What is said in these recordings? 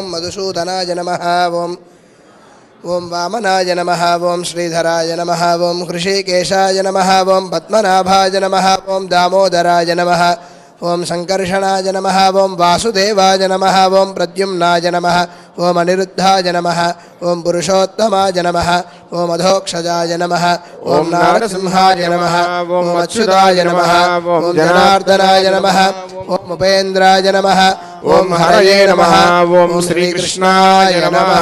ओं मधुसूदनाय नमः ओं वामनाय नमः ओं श्रीधराय नमः ओं हृषिकेशाय नमः ओं पद्मनाभाय नमः ओं दामोदराय नमः ओं संकर्षणाय नमः ओं वासुदेवाय नमः ओं प्रद्युम्नाय नमः ओं अनिरुद्धाय नमः ओं पुरुषोत्तमाय नमः ओं अधोक्षजाय नमः ओं नारसिंहाय नमः ओं अच्युताय नमः ओं जनार्दनाय नमः ओं उपेन्द्राय नमः ओं हरये नमः ओं श्रीकृष्णाय नमः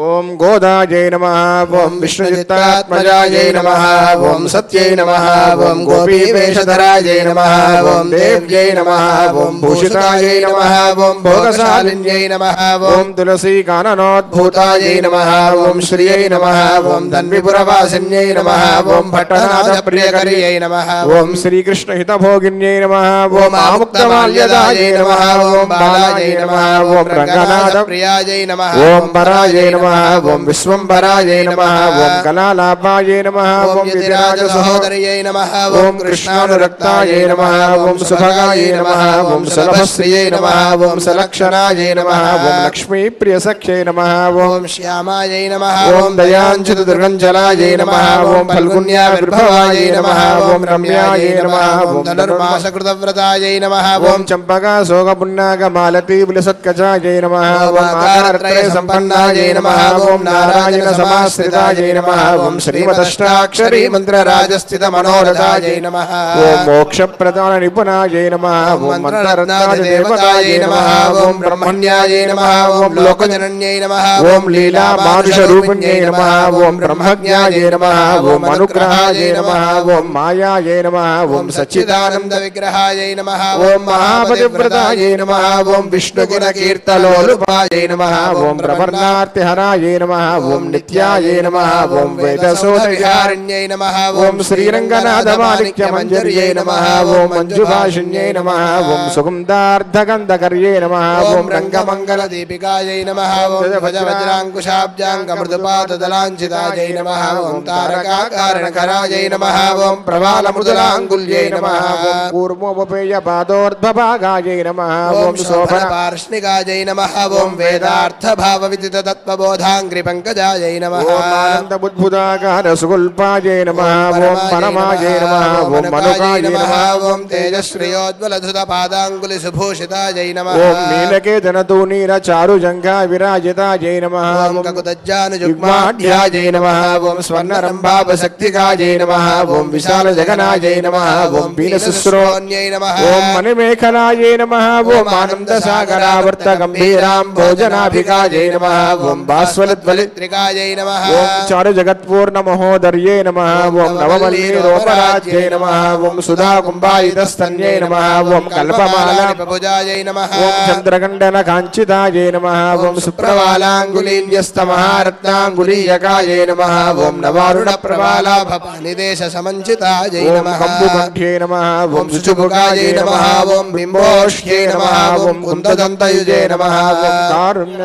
ओं गोदायै नमः ओं विष्णुचित्तात्मजायै नमः ओं सत्यै नमः ओं गोपीवेशधरायै नमः ओं देव्यै नमः ओं भूषितायै नमः ओं भोगशालिन्यै नमः ओं तुलसीकाननोद्भूतायै नमः ओं श्रियै नमः ओं धन्विपुरवासिन्यै नमः ओं भट्टनाथप्रियकर्यै नमः ओं श्रीकृष्णहितभोगिन्यै नमः ओं आमुक्तमाल्यदायै नमः ओं बालायै नमः ओं रङ्गनाथप्रियायै नमः ओं परायै नमः ओं विश्वम्भरायै नमः ओं कलालाभायै नमः ओं विराजसहोदर्यै नमः ओं कृष्णानुरक्तायै नमः ओं सुभगायै नमः ओं सुलभश्रियै नमः ओं सलक्षणायै नमः ओं लक्ष्मीप्रियसख्यै नमः ओं श्यामायै नमः ओं दयाञ्चितदुर्गञ्जलायै नमः ओं फल्गुन्याविर्भवायै नमः ओं रम्यायै नमः ओं धनुर्मासकृतव्रतायै नमः ओं चम्पकाशोकपुन्नागमालतीविलसत्कजायै नमः ओं आकारत्रयसम्पन्नायै नमः ओं नारायण समाश्रितायै नमः ओं श्रीमदष्टाक्षरी मन्त्रराजस्थितमनोरथायै नमः ओं मोक्षप्रदान निपुणायै नमः ओं मन्त्ररत्नादिदेवतायै नमः ओं ब्रह्मण्यायै नमः ओं लोकजनन्यै नमः ओं लीला मानुषरूपिण्यै नमः ओं ब्रह्मज्ञायै नमः ओं अनुग्रहायै नमः ओं मायायै नमः ओं सच्चिदानन्दविग्रहायै नमः ओं महापतिव्रतायै नमः ओं विष्णुगुणकीर्तलोलुपायै नमः ओं प्रपन्नार्तिहरायै नमः ओं नित्यायै नमः ओं वेदसोदविहारिण्यै नमः ओं श्रीरङ्गनाथमाणिक्यमञ्जर्यै नमः ओं मञ्जुभाषिण्यै नमः ओं सुगन्धार्धगन्धकर्यै नमः ओं रङ्गमङ्गलदीपिकायै नमः ओं भजवज्राङ्कुशाब्जाङ्गमृदुपाददलाञ्छितायै नमः ओं तारकाकारणकरायै नमः ओं प्रवालमृदुलाङ्गुल्यै नमः ओं कूर्मोपपेयपादोर्ध्वभागायै नमः ओं शोभनपार्ष्णिकायै नमः ओं वेदार्थभावविदिततत्त्वबोधाङ्घ्रिपङ्कजायै नमः ओं आनन्दबुद्भुताकारसुगुल्पायै नमः ओं परमायै नमः ओं मनुकायै नमः ओं तेजश्रियोज्ज्वलधृतपादाङ्गुलिसुभूषितायै नमः ओं नीलकेतनतूनीरचारुजङ्घाविराजितायै नमः ओं ककुतज्जानुजुग्माढ्यायै नमः ओं स्वर्णरम्भापशक्तिकायै नमः ओं विशालजगनायै नमः ओं वीरशुश्रोण्यै नमः ओं मणिमेखलायै नमः ओं आनन्दसागरावर्तगम्भीरां भोजनाभिकायै नमः ओं भास्वलद्वलित्रिकायै नमः ओं चारुजगत्पूर्णमहोदर्यै नमः ओं नवमल्लीरोपराज्यै नमः ओं सुधाकुम्भायितस्तन्यै नमः ओं कल्पमालानिपभुजायै नमः ओं चन्द्रगण्डनकाञ्चितायै नमः ओं सुप्रवालाङ्गुलीन्यस्तमहारत्नाङ्गुलीयकायै नमः ओं नवारुणप्रवालाभपानिदेशसमञ्चितायै नमः कम्बुकण्ठ्यै नमः ओं शुचुभुगायै नमः ओं बिम्बोष्ठ्यै नमः ओं कुन्ददन्तयुजे नमः ओं कारुण्य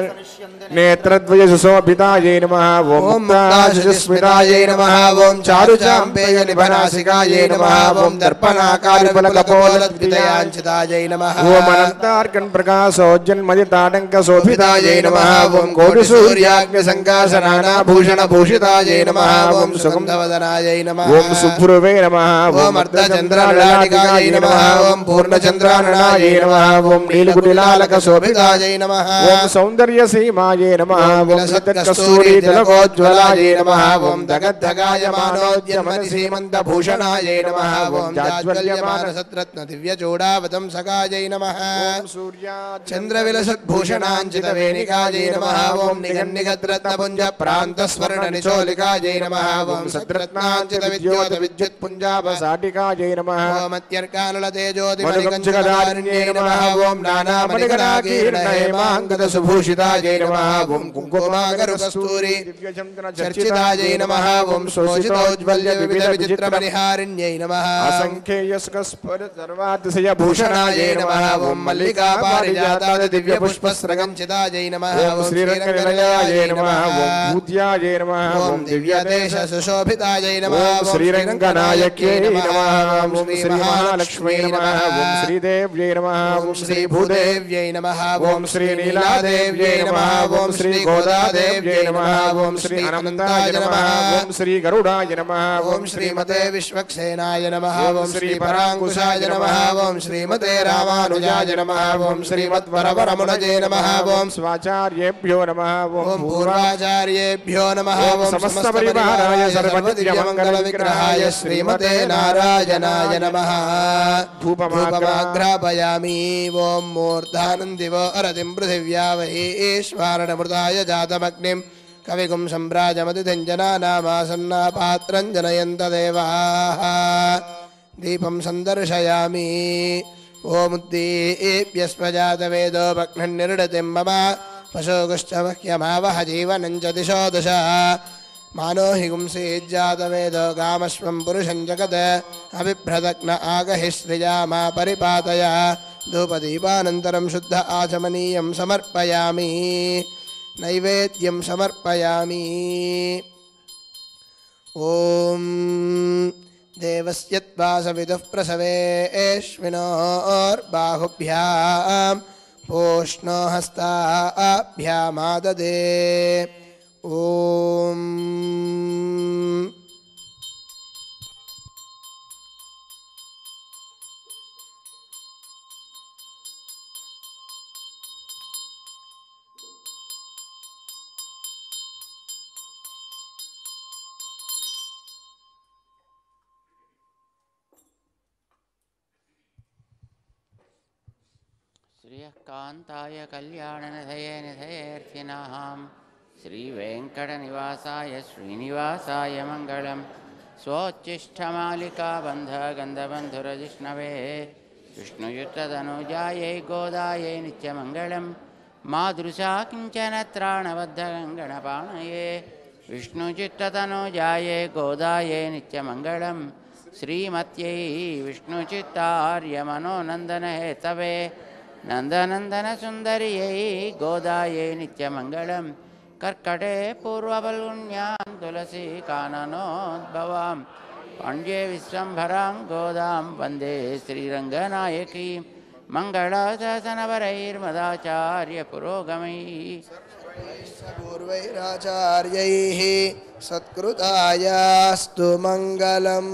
नेत्रद्वयसुशोभितायै नमः ओं मुक्ताशुस्मितायै नमः ओं चारुचाम्पेयनिभनासिकायै नमः ओं दर्पणाकारिफलकपोलद्वितयाञ्चितायै नमः ओं अनन्तार्कन्प्रकाशोज्जन्मयताटङ्कशोभितायै नमः ओं कोटिसूर्याग्निसङ्काशनानाभूषणभूषितायै नमः ओं सुगन्धवदनायै नमः ओं सुभ्रुवे नमः ओं अर्धचन्द्रललाटिकायै नमः ओं पूर्णचन्द्राननायै नमः ओं नीलकुटिलालकशोभितायै नमः ओं सौन्दर्यसीमायै नमः ओं कस्तूरीतिलकोज्ज्वलायै नमः ओं दगद्धगायमानोद्यमनिसीमन्तभूषणायै नमः ओं जाज्वल्यमानसत्रत्नदिव्यचूडावतंसकायै नमः ओं सूर्याचन्द्रविलसद्भूषणाञ्चितवेणिकायै नमः ओं निगन्निगद्रत्नपुञ्जप्रान्तस्वर्णनिचोलिकायै नमः ओं सद्रत्नाञ्चितविद्योतविद्युत्पुञ्जापसाटिकायै नमः ओं मत्यर्कानलतेजोतिमणिकञ्चकधारिण्यै नमः ओं नानामणिगणाकीर्णहेमाङ्गदसुभूषितायै नमः ओं कुङ्कुम ఓమాగరుకస్తూరి చర్చితాయై నమః ఓం శోషితౌజ్వల్య వివిధ విచిత్రమణిహారిణ్యై నమః అసంఖ్యేయస్కస్ఫుర సర్వాతిశయ భూషణాయై భూషణాయై నమః ఓం మల్లికా పారిజాతాది దివ్య పుష్పస్రగంచితాయై నమః ఓం శ్రీరంగనిలయాయై నమః ఓం భూత్యాయై నమః ఓం దివ్యదేశ సుశోభితాయై నమః ఓం శ్రీరంగనాయక్యై నమః ఓం శ్రీ మహాలక్ష్మీ నమః ఓం శ్రీదేవ్యై నమః ఓం శ్రీ భూదేవ్యై నమః ఓం శ్రీ నీలాదేవ్యై నమః ఓం శ్రీ గోదాదేవ్యై నమః ఓం శ్రీ అనంతాయ నమః ఓం శ్రీ గరుడాయ నమః ఓం శ్రీమతే విశ్వక్సేనాయ నమః ఓం శ్రీ పరాంకుశాయ నమః ఓం శ్రీమతే రామానుజాయ నమః ఓం శ్రీమద్వరవరమునజే నమః ఓం స్వాచార్యేభ్యో నమః ఓం పూర్వాచార్యేభ్యో నమః ఓం సమస్త పరివారాయ సర్వదివ్యమంగళ విగ్రహాయ శ్రీమతే నారాయణాయ నమః ధూపమాగ్రాపయామి ఓం మూర్ధానందివో అరతిం పృథివ్యా వైశ్వారణమృతాయ జాతమగ్నిం కవిగుం సంభ్రాజమతిథంజనానామాసన్నాపాత్రం జనయంత దేవాః దీపం సందర్శయామి ఓముద్దీప్యస్మజాతవేదో భగ్నన్నిర్డతిం మమ పశోగుశ్చ మహ్యమావహ జీవనం చ దిశో దశ మానో హి గుంసీజ్జాతవేదో కామశ్వం పురుషం జగత్ అభిభ్రదగ్న ఆగహి శ్రియా మా పరిపాతయ ధూపదీపానంతరం శుద్ధ ఆచమనీయం సమర్పయామి నైవేద్యం సమర్పయామి ఓం దేవస్యత్వాసవిదుః ప్రసవేష్వినోర్బాహుభ్యాం పోష్ణో హస్తాభ్యామాదదే ఓం శ్రీయకాంతాయ కళ్యాణనిధయే నిధయేర్థినాం శ్రీవేంకటనివాసాయ శ్రీనివాసాయ మంగళం స్వోచ్ఛిష్టమాలికాబంధగంధబంధురజిష్ణవే విష్ణుయుక్తతనుజాయై గోదాయై నిత్యమంగళం మాదృశా కించన త్రాణబద్ధగంగణపాణయే విష్ణుచిత్తతనుజాయై గోదాయై నిత్యమంగళం శ్రీమత్యై విష్ణుచిత్తార్యమనోనందనహేతవే నందనందనసుందర్యై గోదాయై నిత్యమంగళం కర్కటే పూర్వఫల్గుణ్యాం తులసీ కాననోద్భవాం పాండ్యే విశ్వంభరాం గోదాం వందే శ్రీరంగనాయకీ మంగళాశాసనవరైర్మదాచార్య పురోగమైః పూర్వైరాచార్యైః సత్కృతాయాస్తు మంగళం.